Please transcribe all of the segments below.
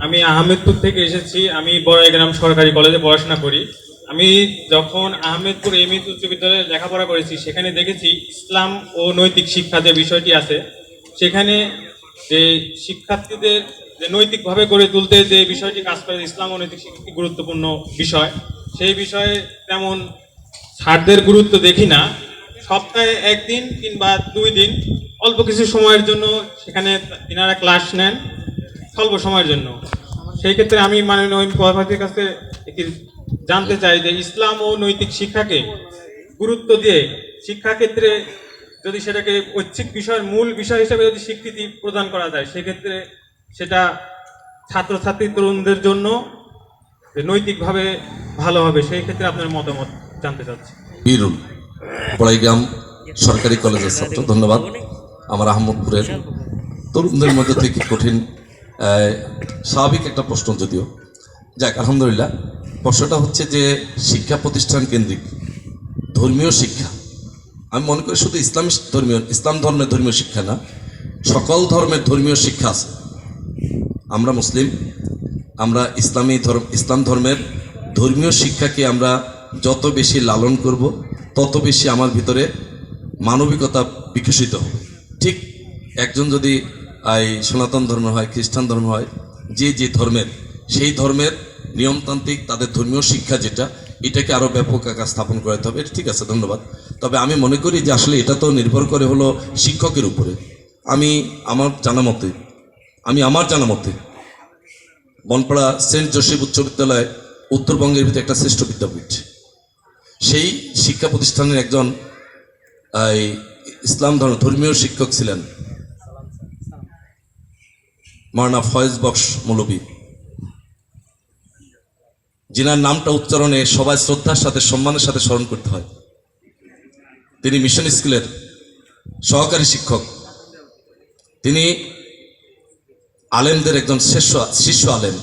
আমি আহমেদপুর থেকে এসেছি। আমি বড়াইগ্রাম সরকারি কলেজে পড়াশোনা করি। আমি যখন আহমেদপুর এমএস উচ্চ বিদ্যালয়ে লেখাপড়া করেছি, সেখানে দেখেছি ইসলাম ও নৈতিক শিক্ষা যে বিষয়টি আছে, সেখানে যে শিক্ষার্থীদের যে নৈতিকভাবে গড়ে তুলতে যে বিষয়টি কাজ করে, ইসলাম ও নৈতিক শিক্ষা একটি গুরুত্বপূর্ণ বিষয়। সেই বিষয়ে তেমন ছাড়দের গুরুত্ব দেখি না। সপ্তাহে একদিন কিংবা 2 দিন অল্প কিছু সময়ের জন্য সেখানে তিনারা ক্লাস নেন, স্বল্প সময়ের জন্য। সেই ক্ষেত্রে আমি মাননীয় সভাপতির কাছে একটি জানতে চাই যে ইসলাম ও নৈতিক শিক্ষাকে গুরুত্ব দিয়ে শিক্ষাক্ষেত্রে যদি সেটাকে ঐচ্ছিক বিষয়ের মূল বিষয় হিসেবে যদি স্বীকৃতি প্রদান করা যায়, সেক্ষেত্রে সেটা ছাত্রছাত্রী তরুণদের জন্য নৈতিকভাবে ভালো হবে। সেই ক্ষেত্রে আপনার মতামত জানতে চাচ্ছি। বীরুল, বড়াইগ্রাম সরকারি কলেজের ছাত্র। ধন্যবাদ। আমার আহমদপুরের তরুণদের মধ্যে থেকে কঠিন স্বাভাবিক একটা প্রশ্ন, যদিও যাক আলহামদুলিল্লাহ। প্রশ্নটা হচ্ছে যে শিক্ষা প্রতিষ্ঠান কেন্দ্রিক ধর্মীয় শিক্ষা, আমি মনে করি শুধু ইসলাম ধর্মের ধর্মীয় শিক্ষা না, সকল ধর্মের ধর্মীয় শিক্ষা আছে। আমরা মুসলিম, আমরা ইসলাম ধর্মের ধর্মীয় শিক্ষাকে আমরা যত বেশি লালন করব, তত বেশি আমার ভিতরে মানবিকতা বিকশিত হবে। ঠিক একজন যদি সনাতন ধর্ম হয়, খ্রিস্টান ধর্ম হয়, যে ধর্মের, সেই ধর্মের নিয়মতান্ত্রিক তাদের ধর্মীয় শিক্ষা যেটা, এটাকে আরও ব্যাপক আকার স্থাপন করাতে হবে। এটা ঠিক আছে, ধন্যবাদ। তবে আমি মনে করি যে আসলে এটা তো নির্ভর করে হলো শিক্ষকের উপরে। আমার জানা মতে বনপাড়া সেন্ট জোসেফ উচ্চ বিদ্যালয় উত্তরবঙ্গের ভিতরে একটা শ্রেষ্ঠ বিদ্যাপীঠ। সেই শিক্ষা প্রতিষ্ঠানের একজন ইসলাম ধর্মীয় শিক্ষক ছিলেন মাওলানা ফয়েজ বক্স মৌলভী, যিনার নামটা উচ্চারণে সবাই শ্রদ্ধার সাথে সম্মানের সাথে স্মরণ করতে হয়। তিনি মিশন স্কুলের সহকারী শিক্ষক। তিনি আলেমদের একজন শীর্ষ আলেম।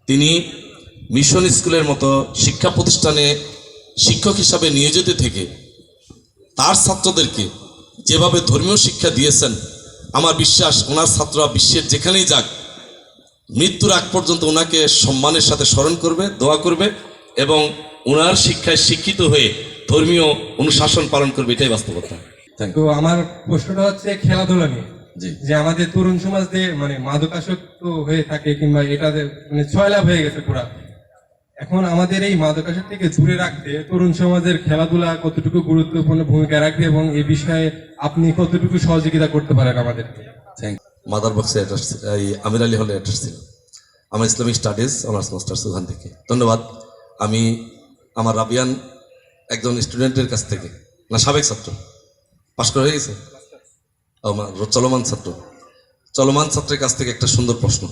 তিনি মিশন স্কুলের মতো শিক্ষা প্রতিষ্ঠানে শিক্ষক হিসাবে নিয়োজিত থেকে তার ছাত্রদেরকে যেভাবে ধর্মীয় শিক্ষা দিয়েছেন, আমার বিশ্বাস ওনার ছাত্ররা বিশ্বের যেখানেই যাক, মৃত্যুর আগ পর্যন্ত ওনাকে সম্মানের সাথে স্মরণ করবে, দোয়া করবে এবং ওনার শিক্ষায় শিক্ষিত হয়ে ধর্মীয় অনুশাসন পালন করবে। এটাই বাস্তবতা। তো আমার প্রশ্নটা হচ্ছে খেলাধুলা নিয়ে। যে আমাদের তরুণ সমাজ মানে মাদকাসক্ত হয়ে থাকে, কিংবা এটা মানে ছয়লাভ হয়ে গেছে পুরা। এখন আমাদের এই মাদকাসক্তিকে দূরে রাখতে তরুণ সমাজের খেলাধুলা কতটুকু গুরুত্বপূর্ণ ভূমিকা রাখবে, এবং এই বিষয়ে আপনি কতটুকু সহযোগিতা করতে পারেন আমাদেরকে? মাদার বক্সে আমির আলী হলে অ্যাড্রেস ছিল। আমার ইসলামিক স্টাডিজ অনার্স মাস্টার্স ওখান থেকে। ধন্যবাদ। আমি আমার রাবিয়ান একজন স্টুডেন্টের কাছ থেকে, না সাবেক ছাত্র, পাশ করে হয়ে গেছে, চলমান ছাত্রের কাছ থেকে একটা সুন্দর প্রশ্ন,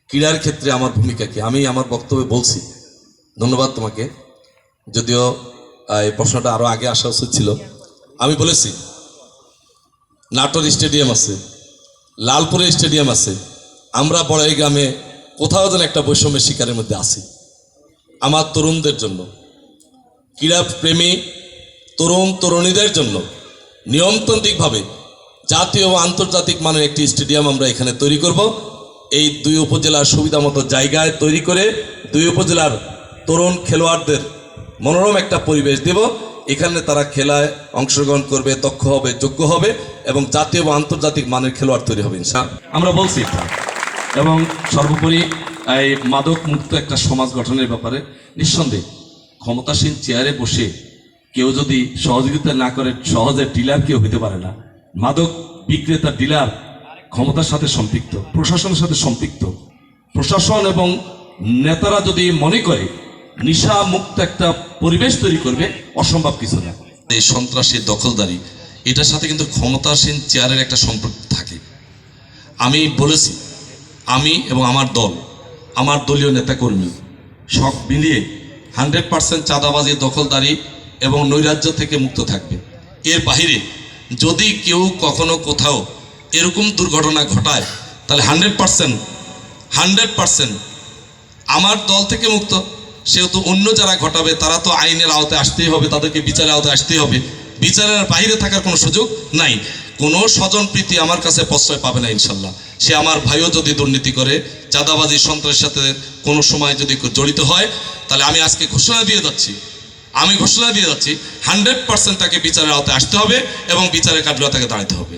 ক্রীড়ার ক্ষেত্রে আমার ভূমিকা কি। আমি আমার বক্তব্যে বলছি, ধন্যবাদ তোমাকে, যদিও এই প্রশ্নটা আরও আগে আসা উচিত ছিল। আমি বলেছি নাটোর স্টেডিয়াম আছে, লালপুরের স্টেডিয়াম আছে, আমরা বড়াইগ্রামে কোথাও যেন একটা বৈষম্যের শিকারের মধ্যে আছি। আমার তরুণদের জন্য, ক্রীড়া প্রেমী তরুণীদের জন্য নিয়মতান্ত্রিকভাবে জাতীয় ও আন্তর্জাতিক মানের একটি স্টেডিয়াম আমরা এখানে তৈরি করব। এই 2 উপজেলার সুবিধা মতো জায়গায় তৈরি করে 2 উপজেলার তরুণ খেলোয়াড়দের মনোরম একটা পরিবেশ দেব। এখানে তারা খেলায় অংশগ্রহণ করবে, দক্ষ হবে, যোগ্য হবে এবং জাতীয় ও আন্তর্জাতিক মানের খেলোয়াড় তৈরি হবে ইনশাআল্লাহ। আমরা বলছি এবং সর্বোপরি এই মাদক মুক্ত একটা সমাজ গঠনের ব্যাপারে নিঃসন্দেহে ক্ষমতাসীন চেয়ারে বসে কেউ যদি সহযোগিতা না করে, সহজে ডিলার কেউ হতে পারে না। মাদক বিক্রেতা ডিলার ক্ষমতার সাথে সম্পৃক্ত, প্রশাসনের সাথে সম্পৃক্ত। প্রশাসন এবং নেতারা যদি মনে করে নিশা মুক্ত একটা পরিবেশ তৈরি করবে, অসম্ভব কিছু না। এই সন্ত্রাসী দখলদারি, এটার সাথে কিন্তু ক্ষমতাসীন চেয়ারের একটা সম্পর্ক থাকে। আমি বলেছি, আমি এবং আমার দল, আমার দলীয় নেতাকর্মী সব মিলিয়ে 100% চাঁদাবাজি, দখলদারি এবং নৈরাজ্য থেকে মুক্ত থাকবে। এর বাহিরে যদি কেউ কখনো কোথাও এরকম দুর্ঘটনা ঘটায়, তাহলে 100% আমার দল থেকে মুক্ত। সেহেতু অন্য যারা ঘটাবে তারা তো আইনের আওতায় আসতেই হবে, তাদেরকে বিচারের আওতায় আসতেই হবে। বিচারের বাইরে থাকার কোনো সুযোগ নাই। কোনো স্বজনপ্রীতি আমার কাছে প্রশ্রয় পাবে না ইনশাল্লাহ। সে আমার ভাইও যদি দুর্নীতি করে, চাঁদাবাজি সন্ত্রাসের সাথে কোনো সময় যদি জড়িত হয়, তাহলে আমি আজকে ঘোষণা দিয়ে যাচ্ছি 100% তাকে বিচারের আওতায় আসতে হবে এবং বিচারের কাঠগড়ায় তাকে দাঁড়াতে হবে।